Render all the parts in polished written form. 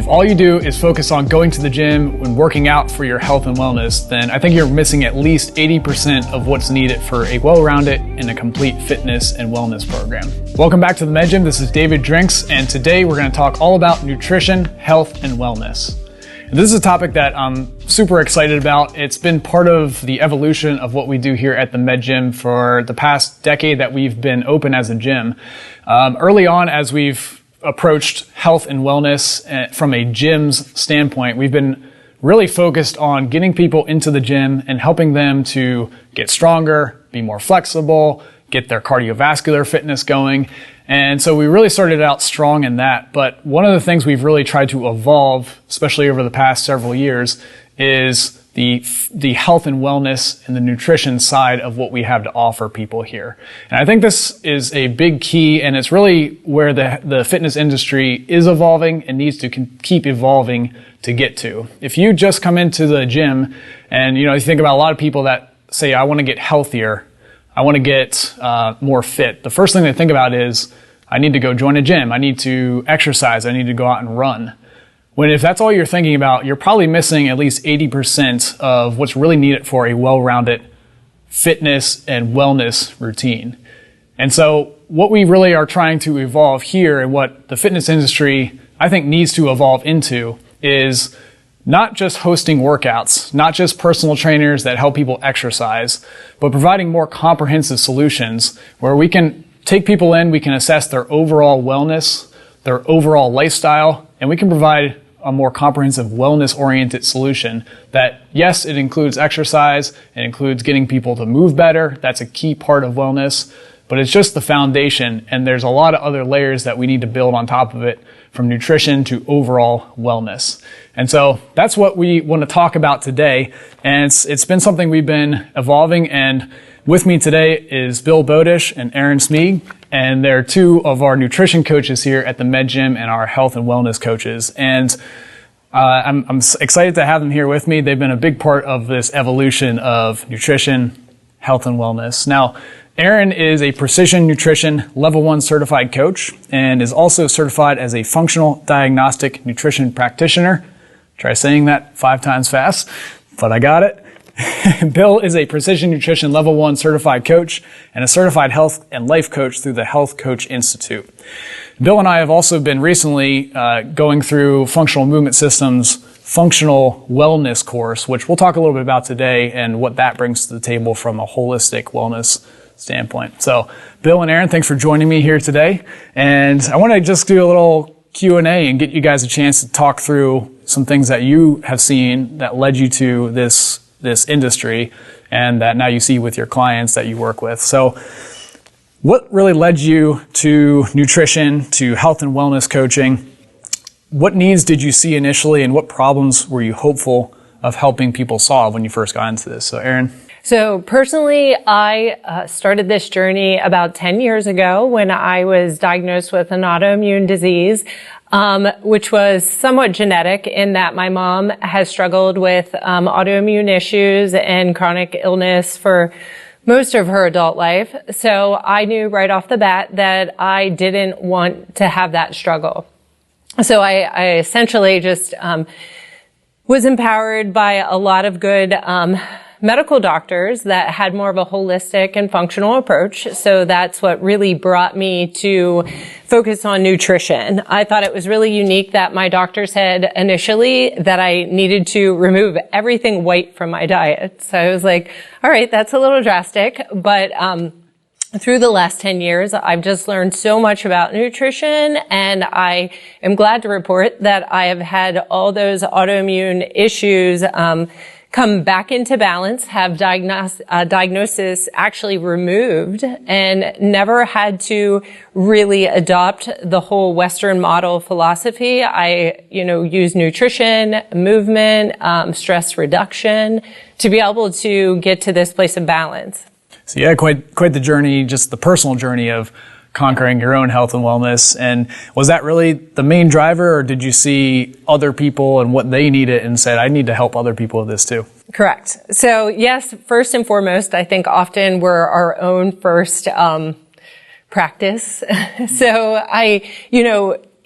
all you do is focus on going to the gym and working out for your health and wellness, then I think you're missing at least 80% of what's needed for a well-rounded and a complete fitness and wellness program. Welcome back to the Med Gym. This is David Drinks, and today we're going to talk all about nutrition, health, and wellness. And this is a topic that I'm super excited about. It's been part of the evolution of what we do here at the Med Gym for the past decade that we've been open as a gym. Early on, as we've approached health and wellness from a gym's standpoint, we've been really focused on getting people into the gym and helping them to get stronger, be more flexible, get their cardiovascular fitness going. And so we really started out strong in that. But one of the things we've really tried to evolve, especially over the past several years, is the health and wellness and the nutrition side of what we have to offer people here. And I think this is a big key, and it's really where the fitness industry is evolving and needs to keep evolving to get to. If you just come into the gym and, you think about a lot of people that say, I want to get healthier, I want to get more fit. The first thing they think about is, I need to go join a gym. I need to exercise. I need to go out and run. When if that's all you're thinking about, you're probably missing at least 80% of what's really needed for a well-rounded fitness and wellness routine. And so what we really are trying to evolve here, and what the fitness industry, I think, needs to evolve into, is not just hosting workouts, not just personal trainers that help people exercise, but providing more comprehensive solutions where we can take people in, we can assess their overall wellness, their overall lifestyle, and we can provide a more comprehensive wellness-oriented solution that, yes, it includes exercise, it includes getting people to move better. That's a key part of wellness, but it's just the foundation, and there's a lot of other layers that we need to build on top of it, from nutrition to overall wellness. And so that's what we want to talk about today, and it's been something we've been evolving. And with me today is Bill Bodish and Aaron Smeeg, and they're two of our nutrition coaches here at the Med Gym and our health and wellness coaches. And I'm excited to have them here with me. They've been a big part of this evolution of nutrition, health, and wellness. Now, Aaron is a precision nutrition level 1 certified coach and is also certified as a functional diagnostic nutrition practitioner. Try saying that 5 times fast, but I got it. Bill is a precision nutrition level 1 certified coach and a certified health and life coach through the Health Coach Institute. Bill and I have also been recently going through Functional Movement Systems functional wellness course, which we'll talk a little bit about today and what that brings to the table from a holistic wellness standpoint. So Bill and Aaron, thanks for joining me here today. And I want to just do a little Q&A and get you guys a chance to talk through some things that you have seen that led you to this industry and that now you see with your clients that you work with. So what really led you to nutrition, to health and wellness coaching? What needs did you see initially, and what problems were you hopeful of helping people solve when you first got into this? So Aaron? So personally, I started this journey about 10 years ago when I was diagnosed with an autoimmune disease, which was somewhat genetic in that my mom has struggled with autoimmune issues and chronic illness for most of her adult life. So I knew right off the bat that I didn't want to have that struggle. So I essentially just was empowered by a lot of good medical doctors that had more of a holistic and functional approach. So that's what really brought me to focus on nutrition. I thought it was really unique that my doctor said initially that I needed to remove everything white from my diet. So I was like, all right, that's a little drastic. But through the last 10 years, I've just learned so much about nutrition, and I am glad to report that I have had all those autoimmune issues come back into balance, have diagnosis actually removed, and never had to really adopt the whole Western model philosophy. I, use nutrition, movement, stress reduction to be able to get to this place of balance. So yeah, quite the journey, just the personal journey of conquering your own health and wellness. And was that really the main driver, or did you see other people and what they needed and said, I need to help other people with this too? Correct. So yes, first and foremost, I think often we're our own first practice. So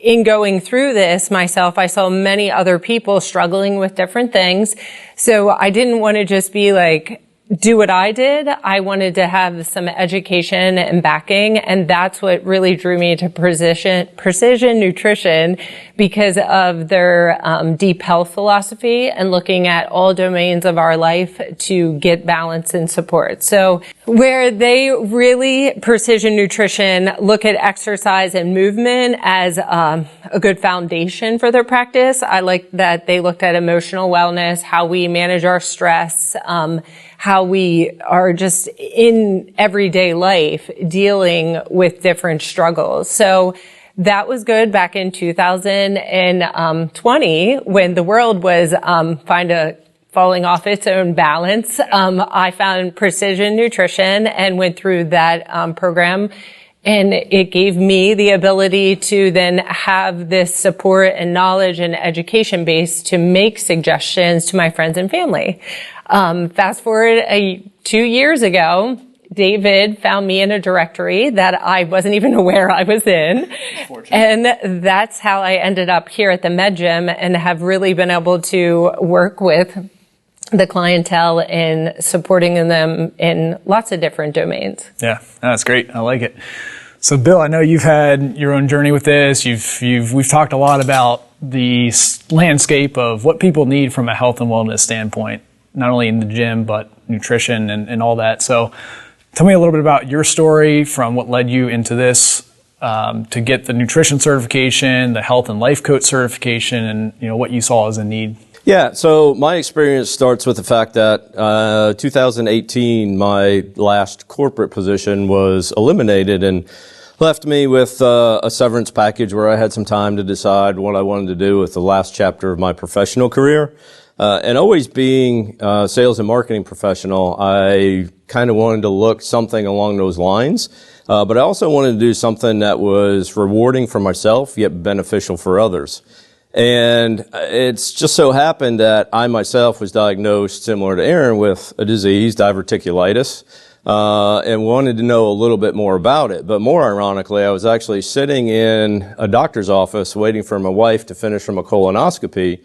in going through this myself, I saw many other people struggling with different things. So I didn't want to just be like, do what I did. I wanted to have some education and backing. And that's what really drew me to precision nutrition, because of their deep health philosophy and looking at all domains of our life to get balance and support. So where they really, precision nutrition, look at exercise and movement as a good foundation for their practice. I like that they looked at emotional wellness, how we manage our stress, how we are just in everyday life dealing with different struggles. So that was good back in 2020 when the world was falling off its own balance. I found precision nutrition and went through that program. And it gave me the ability to then have this support and knowledge and education base to make suggestions to my friends and family. Fast forward 2 years ago, David found me in a directory that I wasn't even aware I was in. And that's how I ended up here at the Med Gym and have really been able to work with the clientele in supporting them in lots of different domains. Yeah, that's great. I like it. So Bill, I know you've had your own journey with this. We've talked a lot about the landscape of what people need from a health and wellness standpoint, not only in the gym, but nutrition and all that. So tell me a little bit about your story from what led you into this, to get the nutrition certification, the health and life coach certification, and what you saw as a need. Yeah, so my experience starts with the fact that 2018, my last corporate position was eliminated and left me with a severance package where I had some time to decide what I wanted to do with the last chapter of my professional career. And always being a sales and marketing professional, I kind of wanted to look something along those lines. But I also wanted to do something that was rewarding for myself, yet beneficial for others. And it's just so happened that I myself was diagnosed, similar to Aaron, with a disease, diverticulitis, and wanted to know a little bit more about it. But more ironically, I was actually sitting in a doctor's office waiting for my wife to finish from a colonoscopy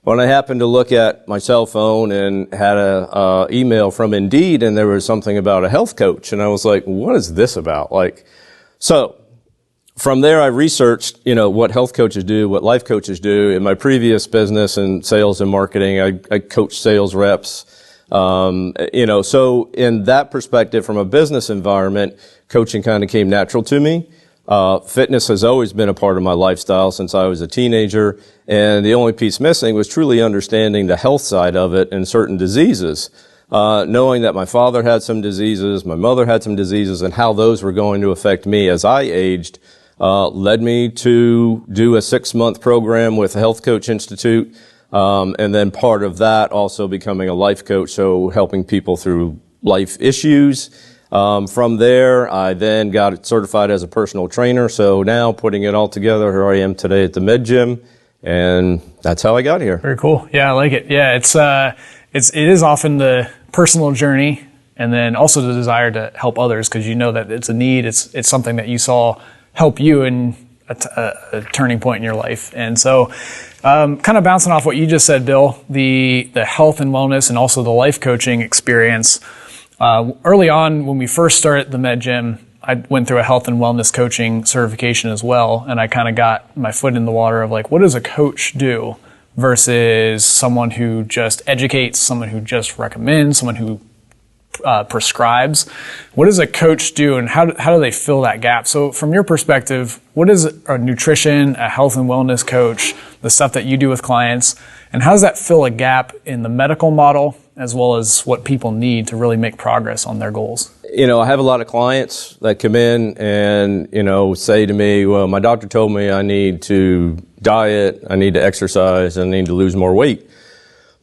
when I happened to look at my cell phone and had a email from Indeed, and there was something about a health coach. And I was like, what is this about? So from there, I researched, what health coaches do, what life coaches do. In my previous business in sales and marketing, I coached sales reps. So in that perspective, from a business environment, coaching kind of came natural to me. Fitness has always been a part of my lifestyle since I was a teenager. And the only piece missing was truly understanding the health side of it and certain diseases. Knowing that my father had some diseases, my mother had some diseases, and how those were going to affect me as I aged, led me to do a 6-month program with the Health Coach Institute. And then part of that also becoming a life coach, so helping people through life issues. From there, I then got certified as a personal trainer. So now putting it all together, here I am today at the Med Gym, and that's how I got here. Very cool. Yeah, I like it. Yeah, it is often the personal journey, and then also the desire to help others, because that it's a need. It's something that you saw help you in a turning point in your life. And so kind of bouncing off what you just said, Bill, the health and wellness and also the life coaching experience. Early on, when we first started the Med Gym, I went through a health and wellness coaching certification as well. And I kind of got my foot in the water of what does a coach do versus someone who just educates, someone who just recommends, someone who prescribes. What does a coach do, and how do they fill that gap? So from your perspective, what is a nutrition, a health and wellness coach, the stuff that you do with clients, and how does that fill a gap in the medical model as well as what people need to really make progress on their goals? I have a lot of clients that come in and, say to me, well, my doctor told me I need to diet, I need to exercise, I need to lose more weight.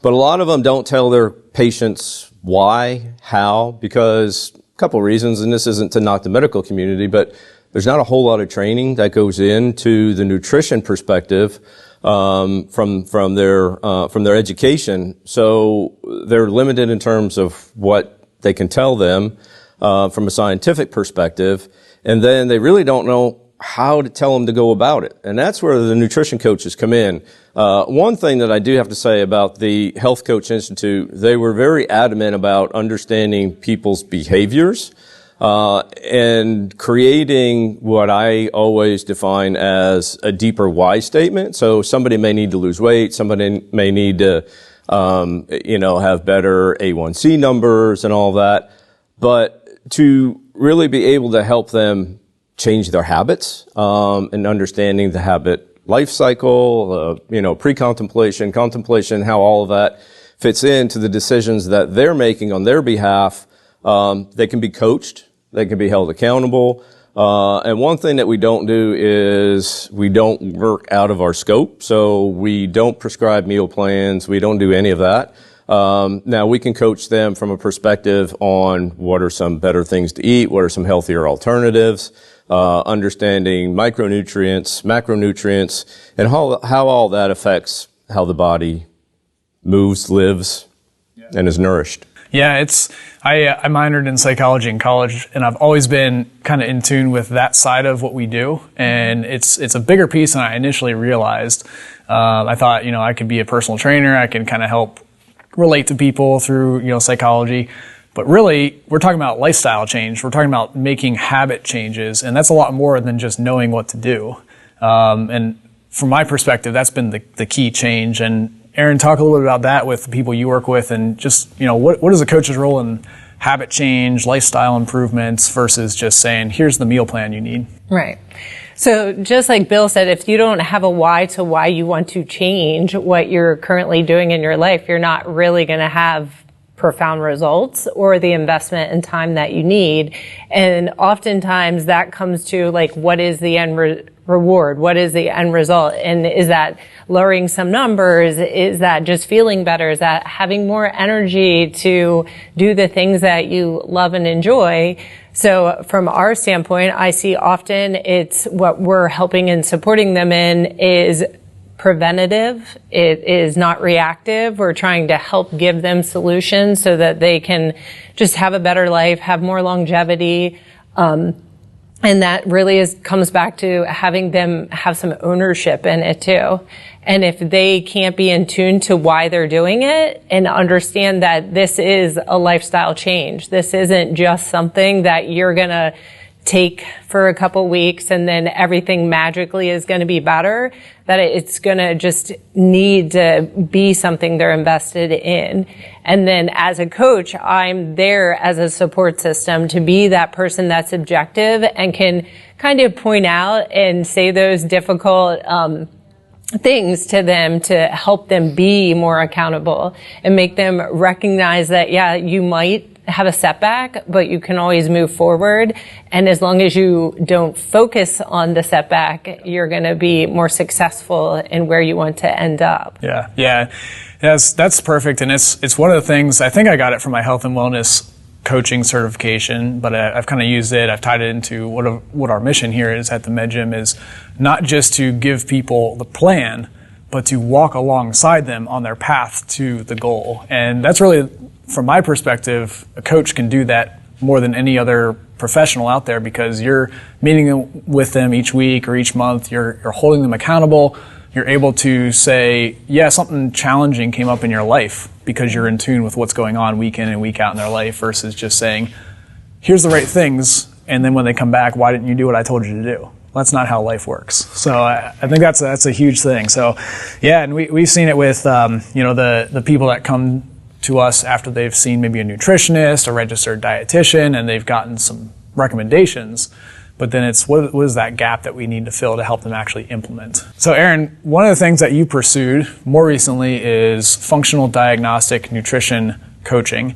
But a lot of them don't tell their patients why, how, because a couple of reasons, and this isn't to knock the medical community, but there's not a whole lot of training that goes into the nutrition perspective from their education. So they're limited in terms of what they can tell them from a scientific perspective, and then they really don't know how to tell them to go about it. And that's where the nutrition coaches come in. One thing that I do have to say about the Health Coach Institute, they were very adamant about understanding people's behaviors, and creating what I always define as a deeper why statement. So somebody may need to lose weight, somebody may need to, have better A1C numbers and all that. But to really be able to help them change their habits, and understanding the habit life cycle, pre-contemplation, contemplation, how all of that fits into the decisions that they're making on their behalf. They can be coached, they can be held accountable. And one thing that we don't do is we don't work out of our scope. So we don't prescribe meal plans. We don't do any of that. Now we can coach them from a perspective on what are some better things to eat, what are some healthier alternatives, understanding micronutrients, macronutrients, and how all that affects how the body moves, lives, and is nourished. Yeah, I minored in psychology in college, and I've always been kind of in tune with that side of what we do. And it's a bigger piece than I initially realized. I thought, I could be a personal trainer. I can kind of help relate to people through, psychology. But really, we're talking about lifestyle change. We're talking about making habit changes. And that's a lot more than just knowing what to do. And from my perspective, that's been the key change. And Aaron, talk a little bit about that with the people you work with, and just, what is a coach's role in habit change, lifestyle improvements versus just saying, here's the meal plan you need. Right. So just like Bill said, if you don't have a why to why you want to change what you're currently doing in your life, you're not really going to have profound results or the investment and time that you need. And oftentimes that comes to what is the end reward? What is the end result? And is that lowering some numbers? Is that just feeling better? Is that having more energy to do the things that you love and enjoy? So from our standpoint, I see often it's what we're helping and supporting them in is preventative. It is not reactive. We're trying to help give them solutions so that they can just have a better life, have more longevity. And that really comes back to having them have some ownership in it too. And if they can't be in tune to why they're doing it and understand that this is a lifestyle change, this isn't just something that you're going to take for a couple weeks and then everything magically is going to be better, that it's going to just need to be something they're invested in. And then as a coach, I'm there as a support system to be that person that's objective and can kind of point out and say those difficult things to them to help them be more accountable and make them recognize that, you might have a setback, but you can always move forward. And as long as you don't focus on the setback, you're going to be more successful in where you want to end up. Yeah. That's perfect. And it's one of the things, I think I got it from my health and wellness coaching certification, but I've kind of used it. I've tied it into what our mission here is at the Med Gym is not just to give people the plan, but to walk alongside them on their path to the goal. And that's really, from my perspective, a coach can do that more than any other professional out there because you're meeting with them each week or each month. You're holding them accountable. You're able to say, something challenging came up in your life because you're in tune with what's going on week in and week out in their life versus just saying, here's the right things. And then when they come back, why didn't you do what I told you to do? That's not how life works. So I think that's a huge thing. So and we've seen it with, the people that come to us after they've seen maybe a nutritionist, a registered dietitian, and they've gotten some recommendations. But then it's what is that gap that we need to fill to help them actually implement? So Aaron, one of the things that you pursued more recently is functional diagnostic nutrition coaching.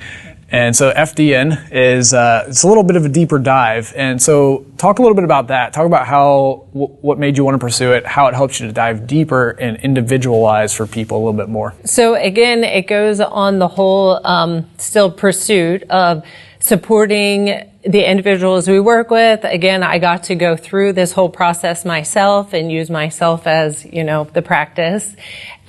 And so FDN is it's a little bit of a deeper dive. And so talk a little bit about that. Talk about what made you want to pursue it, how it helps you to dive deeper and individualize for people a little bit more. So again, it goes on the whole still pursuit of supporting the individuals we work with. Again, I got to go through this whole process myself and use myself as, the practice.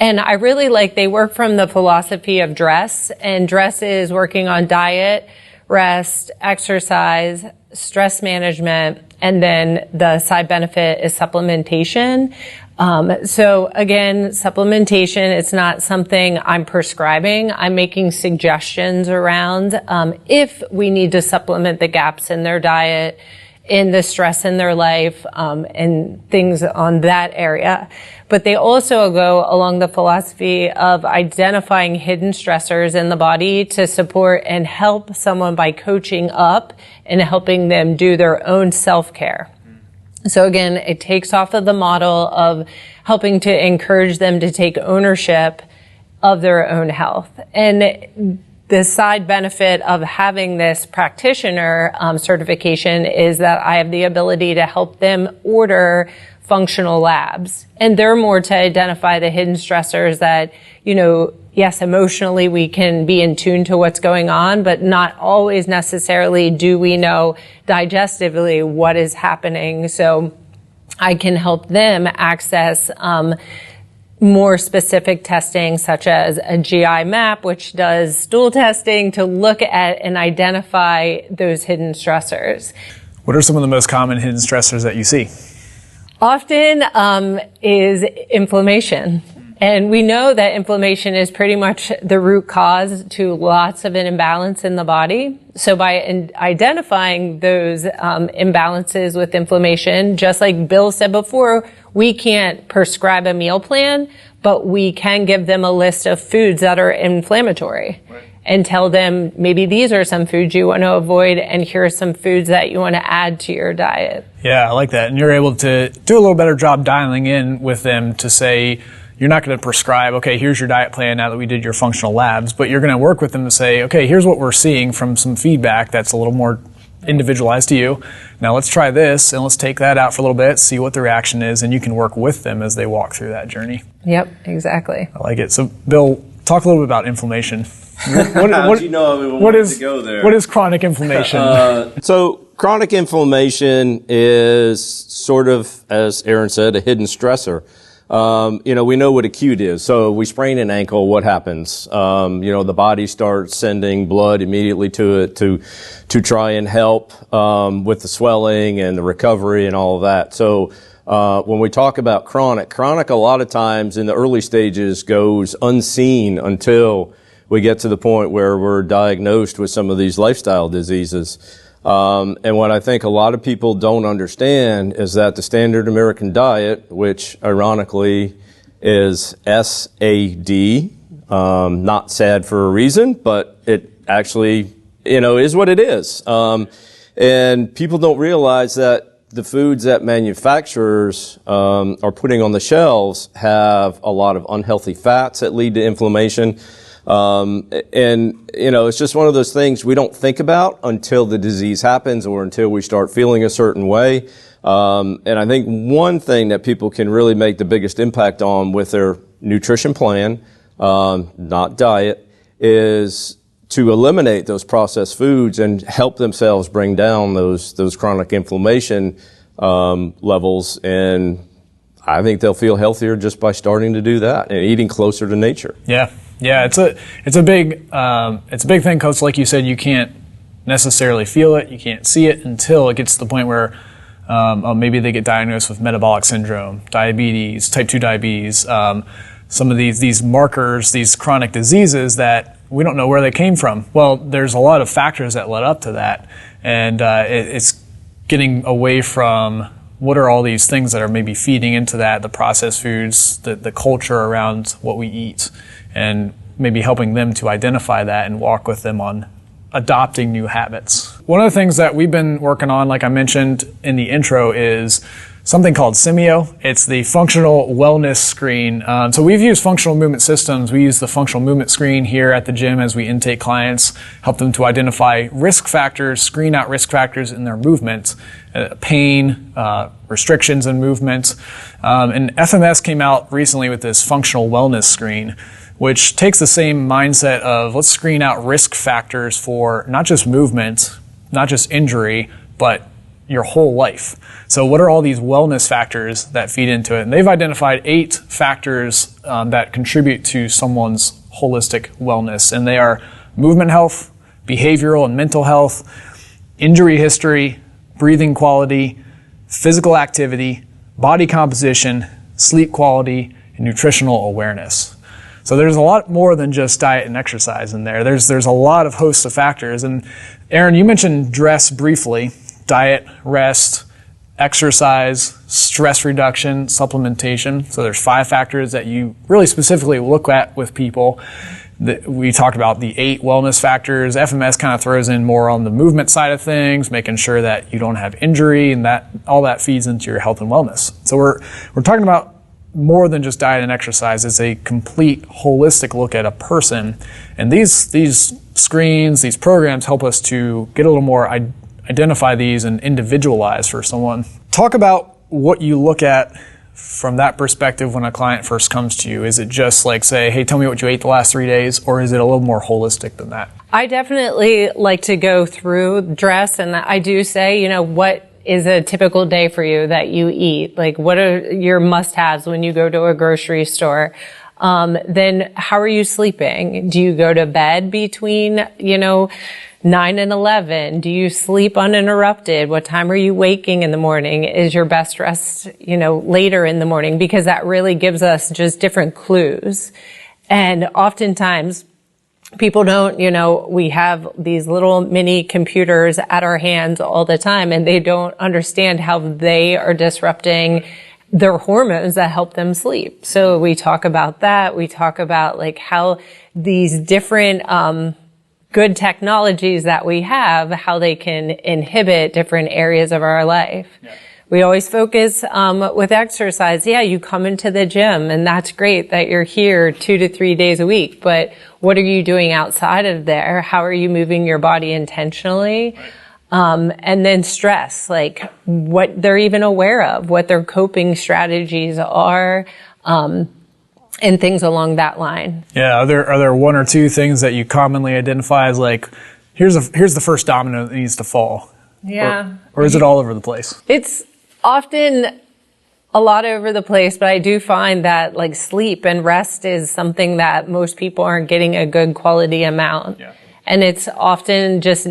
And I really they work from the philosophy of DRESS, and DRESS is working on diet, rest, exercise, stress management, and then the side benefit is supplementation. So again, supplementation, it's not something I'm prescribing. I'm making suggestions around if we need to supplement the gaps in their diet, in the stress in their life, and things on that area. But they also go along the philosophy of identifying hidden stressors in the body to support and help someone by coaching up and helping them do their own self-care. So again, it takes off of the model of helping to encourage them to take ownership of their own health. And the side benefit of having this practitioner certification is that I have the ability to help them order functional labs. And they're more to identify the hidden stressors that, yes, emotionally we can be in tune to what's going on, but not always necessarily do we know digestively what is happening. So I can help them access more specific testing, such as a GI map, which does stool testing to look at and identify those hidden stressors. What are some of the most common hidden stressors that you see? Often is inflammation. And we know that inflammation is pretty much the root cause to lots of an imbalance in the body. So by identifying those imbalances with inflammation, just like Bill said before, we can't prescribe a meal plan, but we can give them a list of foods that are inflammatory. Right. And tell them maybe these are some foods you want to avoid and here are some foods that you want to add to your diet. Yeah, I like that. And you're able to do a little better job dialing in with them to say, you're not going to prescribe, okay, here's your diet plan now that we did your functional labs, but you're going to work with them to say, okay, here's what we're seeing from some feedback that's a little more individualized to you. Now let's try this and let's take that out for a little bit, see what the reaction is, and you can work with them as they walk through that journey. Yep, exactly. I like it. So Bill, talk a little bit about inflammation. How did you know we wanted to go there? What is chronic inflammation? So chronic inflammation is sort of, as Aaron said, a hidden stressor. We know what acute is. So we sprain an ankle, what happens? The body starts sending blood immediately to it to try and help with the swelling and the recovery and all of that. So when we talk about chronic a lot of times in the early stages goes unseen until we get to the point where we're diagnosed with some of these lifestyle diseases. And what I think a lot of people don't understand is that the standard American diet, which ironically is SAD, not sad for a reason, but it actually, is what it is. And people don't realize that the foods that manufacturers are putting on the shelves have a lot of unhealthy fats that lead to inflammation. It's just one of those things we don't think about until the disease happens or until we start feeling a certain way. And I think one thing that people can really make the biggest impact on with their nutrition plan, not diet, is to eliminate those processed foods and help themselves bring down those chronic inflammation levels. And I think they'll feel healthier just by starting to do that and eating closer to nature. Yeah, it's a big thing, Coach. Like you said, you can't necessarily feel it, you can't see it until it gets to the point where maybe they get diagnosed with metabolic syndrome, diabetes, type 2 diabetes, some of these markers, these chronic diseases that we don't know where they came from. Well, there's a lot of factors that led up to that, and it's getting away from what are all these things that are maybe feeding into that, the processed foods, the culture around what we eat, and maybe helping them to identify that and walk with them on adopting new habits. One of the things that we've been working on, like I mentioned in the intro, is something called Symmio. It's the functional wellness screen. So we've used functional movement systems. We use the functional movement screen here at the gym as we intake clients, help them to identify risk factors, screen out risk factors in their movement, pain, restrictions in movement. And FMS came out recently with this functional wellness screen, which takes the same mindset of let's screen out risk factors for not just movement, not just injury, but your whole life. So what are all these wellness factors that feed into it? And they've identified 8 factors that contribute to someone's holistic wellness. And they are movement health, behavioral and mental health, injury history, breathing quality, physical activity, body composition, sleep quality, and nutritional awareness. So there's a lot more than just diet and exercise in there. There's a lot of hosts of factors. And Aaron, you mentioned dress briefly: diet, rest, exercise, stress reduction, supplementation. So there's 5 factors that you really specifically look at with people. We talked about the 8 wellness factors. FMS kind of throws in more on the movement side of things, making sure that you don't have injury, and that all that feeds into your health and wellness. So we're talking about more than just diet and exercise. It's a complete holistic look at a person. And these screens, these programs help us to get a little more, identify these and individualize for someone. Talk about what you look at from that perspective when a client first comes to you. Is it just like, say, hey, tell me what you ate the last 3 days, or is it a little more holistic than that? I definitely like to go through dress, and I do say, what is a typical day for you that you eat? Like, what are your must-haves when you go to a grocery store? Then how are you sleeping? Do you go to bed between, 9 and 11? Do you sleep uninterrupted? What time are you waking in the morning? Is your best rest, later in the morning? Because that really gives us just different clues. And oftentimes people don't, we have these little mini computers at our hands all the time, and they don't understand how they are disrupting their hormones that help them sleep. So we talk about that. We talk about like how these different, good technologies that we have, how they can inhibit different areas of our life. Yeah. We always focus with exercise. Yeah, you come into the gym, and that's great that you're here 2 to 3 days a week. But what are you doing outside of there? How are you moving your body intentionally? Right. And then stress, like what they're even aware of, what their coping strategies are. And things along that line. Yeah. Are there 1 or 2 things that you commonly identify as like, here's the first domino that needs to fall? Yeah. Or is it all over the place? It's often a lot over the place, but I do find that like sleep and rest is something that most people aren't getting a good quality amount. Yeah. And it's often just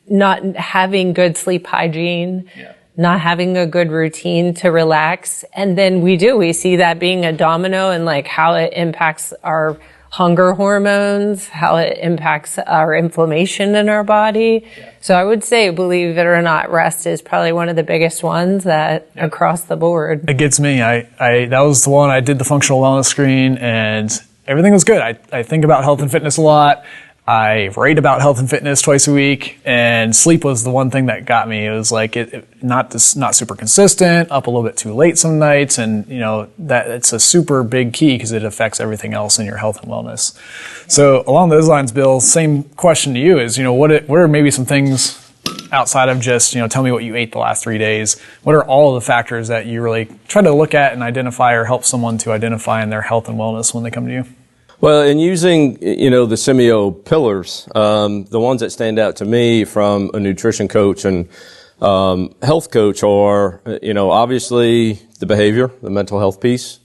not having good sleep hygiene. Yeah. Not having a good routine to relax. And then we see that being a domino, and like how it impacts our hunger hormones, how it impacts our inflammation in our body. Yeah. So I would say, believe it or not, rest is probably one of the biggest ones that across the board. It gets me. That was the one I did the functional wellness screen, and everything was good. I think about health and fitness a lot. I write about health and fitness twice a week, and sleep was the one thing that got me. It was like not super consistent, up a little bit too late some nights, and that it's a super big key because it affects everything else in your health and wellness. So along those lines, Bill, same question to you is, what are maybe some things outside of just, tell me what you ate the last 3 days? What are all of the factors that you really try to look at and identify, or help someone to identify in their health and wellness when they come to you? Well, in using, the Symmio pillars, the ones that stand out to me from a nutrition coach and health coach are, obviously the behavior, the mental health piece,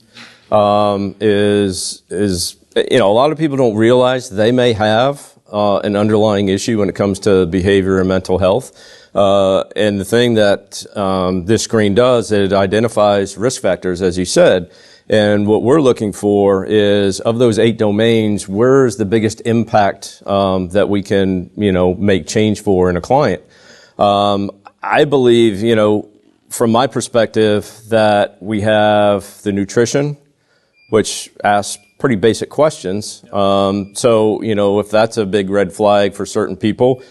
is a lot of people don't realize they may have an underlying issue when it comes to behavior and mental health. And the thing that this screen does, it identifies risk factors, as you said. And what we're looking for is, of those 8 domains, where's the biggest impact that we can, make change for in a client? I believe, from my perspective, that we have the nutrition, which asks pretty basic questions. So, if that's a big red flag for certain people,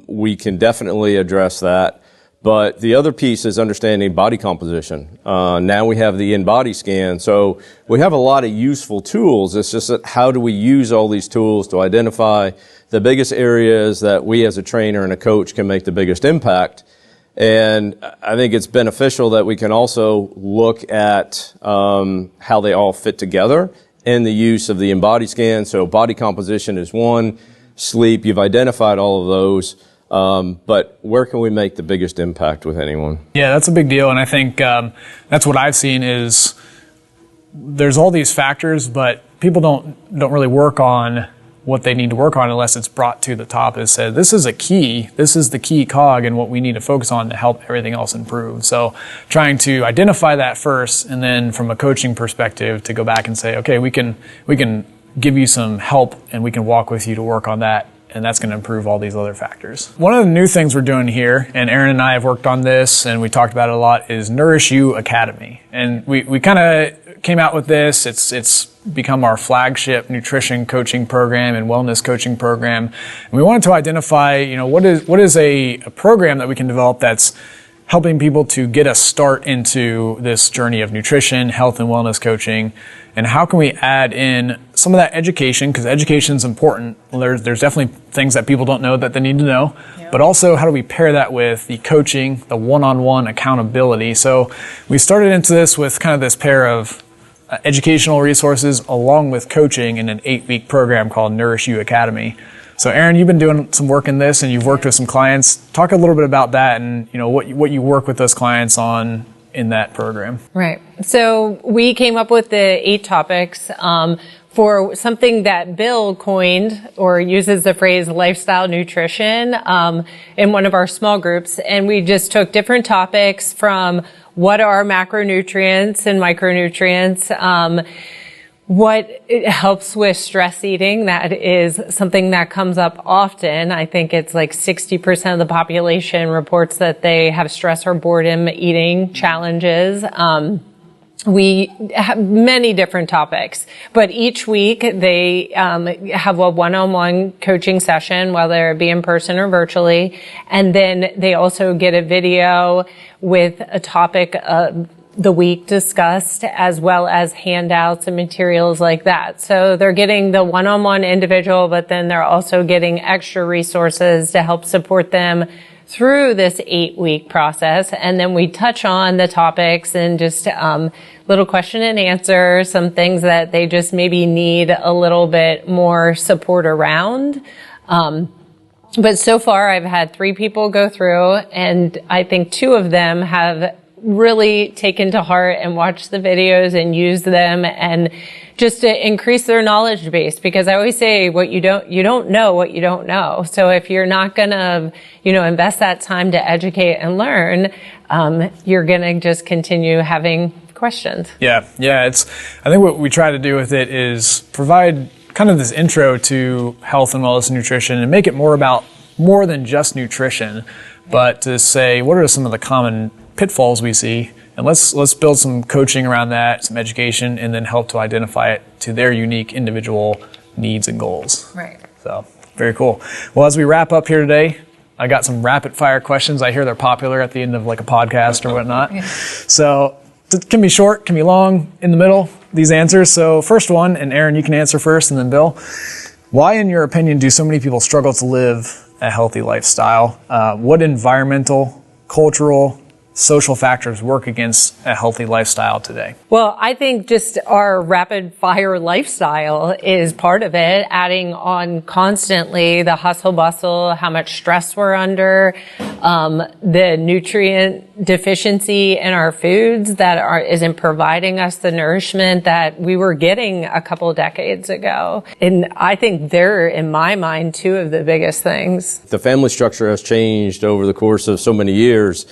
we can definitely address that. But the other piece is understanding body composition. Now we have the in-body scan. So we have a lot of useful tools. It's just that how do we use all these tools to identify the biggest areas that we as a trainer and a coach can make the biggest impact. And I think it's beneficial that we can also look at how they all fit together in the use of the in-body scan. So body composition is one, sleep, you've identified all of those. But where can we make the biggest impact with anyone? Yeah, that's a big deal. And I think that's what I've seen is there's all these factors, but people don't really work on what they need to work on unless it's brought to the top and said, this is the key cog and what we need to focus on to help everything else improve. So trying to identify that first, and then from a coaching perspective to go back and say, okay, we can give you some help and we can walk with you to work on that. And that's going to improve all these other factors. One of the new things we're doing here, and Aaron and I have worked on this and we talked about it a lot, is NourishU Academy. And we kind of came out with this. It's become our flagship nutrition coaching program and wellness coaching program. And we wanted to identify, what is a program that we can develop that's helping people to get a start into this journey of nutrition, health, and wellness coaching. And how can we add in some of that education, because education is important. There's definitely things that people don't know that they need to know, but also how do we pair that with the coaching, the one-on-one accountability. So we started into this with kind of this pair of educational resources along with coaching in an 8-week program called NourishU Academy. So Aaron, you've been doing some work in this and you've worked with some clients. Talk a little bit about that and what you work with those clients on in that program. Right. So we came up with the 8 topics for something that Bill coined or uses the phrase lifestyle nutrition in one of our small groups. And we just took different topics from what are macronutrients and micronutrients, what it helps with stress eating. That is something that comes up often. I think it's like 60% of the population reports that they have stress or boredom eating challenges. We have many different topics, but each week they have a one-on-one coaching session, whether it be in person or virtually. And then they also get a video with a topic of the week discussed, as well as handouts and materials like that. So they're getting the one-on-one individual, but then they're also getting extra resources to help support them through this 8-week process. And then we touch on the topics and just little question and answer, some things that they just maybe need a little bit more support around. But so far I've had 3 people go through, and I think 2 of them have really taken to heart and watched the videos and used them, and just to increase their knowledge base, because I always say you don't know what you don't know. So if you're not gonna, invest that time to educate and learn, you're gonna just continue having questions. Yeah. I think what we try to do with it is provide kind of this intro to health and wellness and nutrition and make it more than just nutrition, but to say, what are some of the common pitfalls we see, and let's build some coaching around that, some education, and then help to identify it to their unique individual needs and goals. Right. So very cool. Well, as we wrap up here today, I got some rapid fire questions. I hear they're popular at the end of like a podcast or whatnot. Yeah. So it can be short, can be long, in the middle, these answers. So first one, and Aaron, you can answer first, and then Bill. Why, in your opinion, do so many people struggle to live a healthy lifestyle? What environmental, cultural, social factors work against a healthy lifestyle today? Well, I think just our rapid fire lifestyle is part of it, adding on constantly the hustle bustle, how much stress we're under, the nutrient deficiency in our foods that isn't providing us the nourishment that we were getting a couple of decades ago. And I think they're, in my mind, 2 of the biggest things. The family structure has changed over the course of so many years.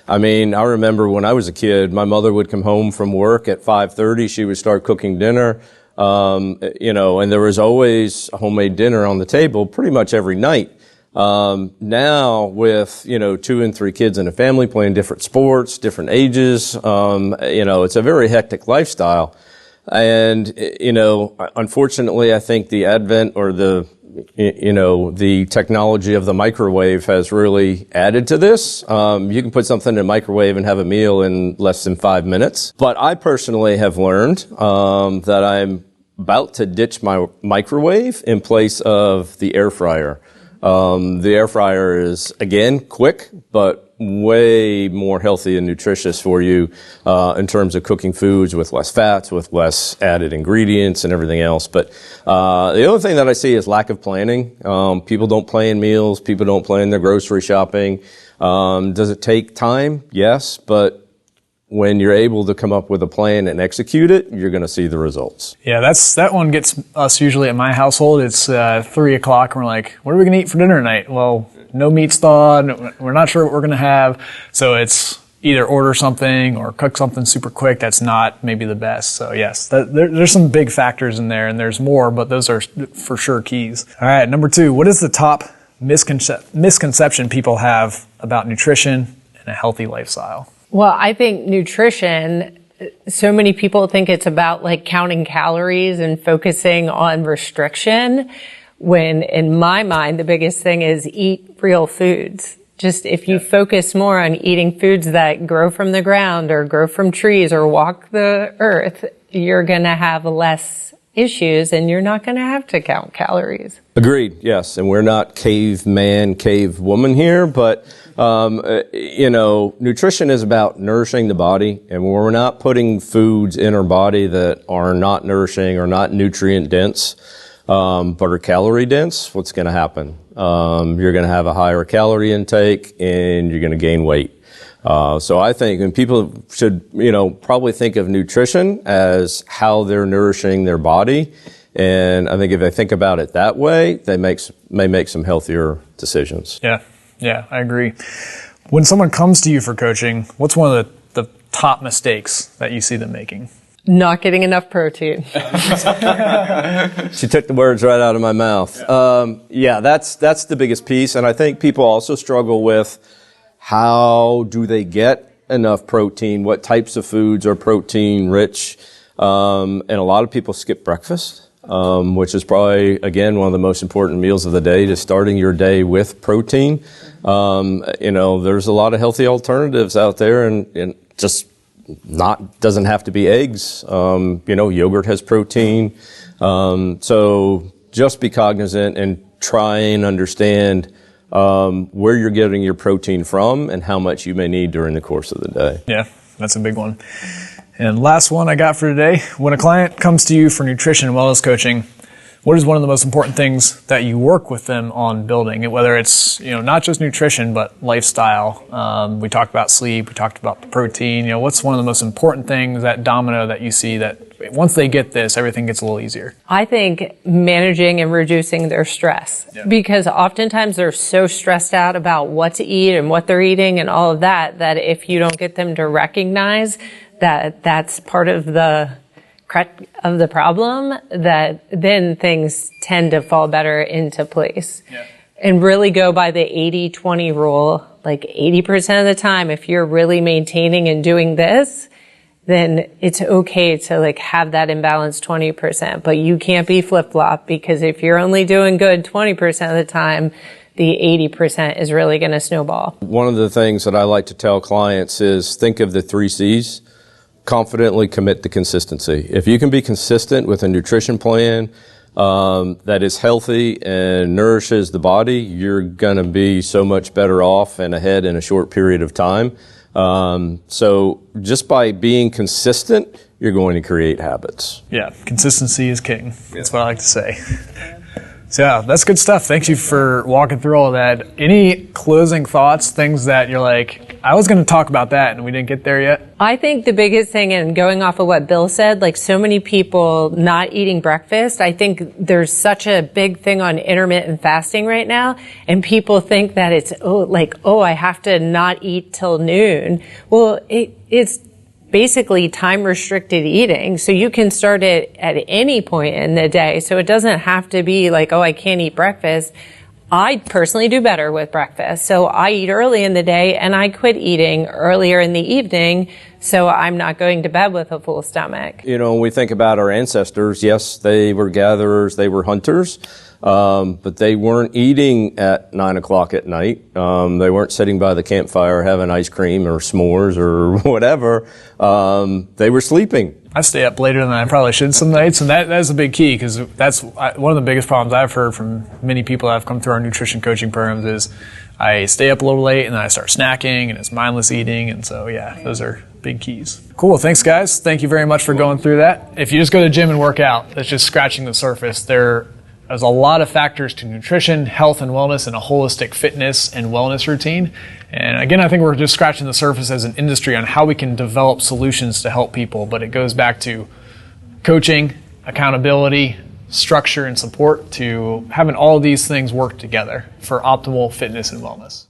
I mean, I remember when I was a kid, my mother would come home from work at 5:30. She would start cooking dinner, and there was always a homemade dinner on the table pretty much every night. Now with, 2 and 3 kids in a family playing different sports, different ages, it's a very hectic lifestyle. And, unfortunately, I think the advent or the technology of the microwave has really added to this. You can put something in a microwave and have a meal in less than 5 minutes. But I personally have learned that I'm about to ditch my microwave in place of the air fryer. The air fryer is, again, quick, but way more healthy and nutritious for you in terms of cooking foods with less fats, with less added ingredients and everything else. But the other thing that I see is lack of planning. People don't plan meals. People don't plan their grocery shopping. Does it take time? Yes, but when you're able to come up with a plan and execute it, you're going to see the results. Yeah, that one gets us usually at my household. It's 3 o'clock and we're like, what are we going to eat for dinner tonight? Well, no meat's thawed. We're not sure what we're going to have. So it's either order something or cook something super quick that's not maybe the best. So yes, there's some big factors in there, and there's more, but those are for sure keys. All right, number 2, what is the top misconception people have about nutrition and a healthy lifestyle? Well, I think nutrition, so many people think it's about like counting calories and focusing on restriction, when in my mind, the biggest thing is eat real foods. Just if you focus more on eating foods that grow from the ground or grow from trees or walk the earth, you're going to have less issues and you're not going to have to count calories. Agreed, yes. And we're not caveman, cavewoman here, but nutrition is about nourishing the body, and when we're not putting foods in our body that are not nourishing or not nutrient dense, but are calorie dense, what's going to happen? You're going to have a higher calorie intake and you're going to gain weight. So I think, and people should, probably think of nutrition as how they're nourishing their body. And I think if they think about it that way, they may make some healthier decisions. Yeah, I agree. When someone comes to you for coaching, what's one of the top mistakes that you see them making? Not getting enough protein. She took the words right out of my mouth. That's the biggest piece. And I think people also struggle with how do they get enough protein? What types of foods are protein rich? And a lot of people skip breakfast, which is probably, again, one of the most important meals of the day, just starting your day with protein. There's a lot of healthy alternatives out there, and just doesn't have to be eggs. Yogurt has protein. So just be cognizant and try and understand where you're getting your protein from and how much you may need during the course of the day. Yeah, that's a big one. And last one I got for today, when a client comes to you for nutrition and wellness coaching, what is one of the most important things that you work with them on building? Whether it's, not just nutrition, but lifestyle. We talked about sleep. We talked about the protein. What's one of the most important things, that domino that you see that once they get this, everything gets a little easier? I think managing and reducing their stress. Yeah. Because oftentimes they're so stressed out about what to eat and what they're eating and all of that if you don't get them to recognize that that's part of the problem, that then things tend to fall better into place. Yeah. And really go by the 80-20 rule. Like 80% of the time, if you're really maintaining and doing this, then it's okay to have that imbalance 20%. But you can't be flip-flop, because if you're only doing good 20% of the time, the 80% is really going to snowball. One of the things that I like to tell clients is think of the 3 C's. Confidently commit to consistency. If you can be consistent with a nutrition plan that is healthy and nourishes the body, you're going to be so much better off and ahead in a short period of time. So just by being consistent, you're going to create habits. Yeah, consistency is king. That's what I like to say. So yeah, that's good stuff. Thank you for walking through all of that. Any closing thoughts, things that you're like, I was going to talk about that and we didn't get there yet? I think the biggest thing, and going off of what Bill said, so many people not eating breakfast, I think there's such a big thing on intermittent fasting right now, and people think that it's, I have to not eat till noon. Well, it's basically time restricted eating. So you can start it at any point in the day. So it doesn't have to be I can't eat breakfast. I personally do better with breakfast. So I eat early in the day and I quit eating earlier in the evening. So I'm not going to bed with a full stomach. When we think about our ancestors, yes, they were gatherers, they were hunters. But they weren't eating at 9 o'clock at night. They weren't sitting by the campfire having ice cream or s'mores or whatever. They were sleeping. I stay up later than I probably should some nights, and that's a big key, because that's one of the biggest problems I've heard from many people that have come through our nutrition coaching programs is I stay up a little late and then I start snacking and it's mindless eating, and so yeah, those are big keys. Cool, thanks guys. Thank you very much for going through that. If you just go to the gym and work out, that's just scratching the surface. There's a lot of factors to nutrition, health and wellness, and a holistic fitness and wellness routine. And again, I think we're just scratching the surface as an industry on how we can develop solutions to help people, but it goes back to coaching, accountability, structure, and support, to having all these things work together for optimal fitness and wellness.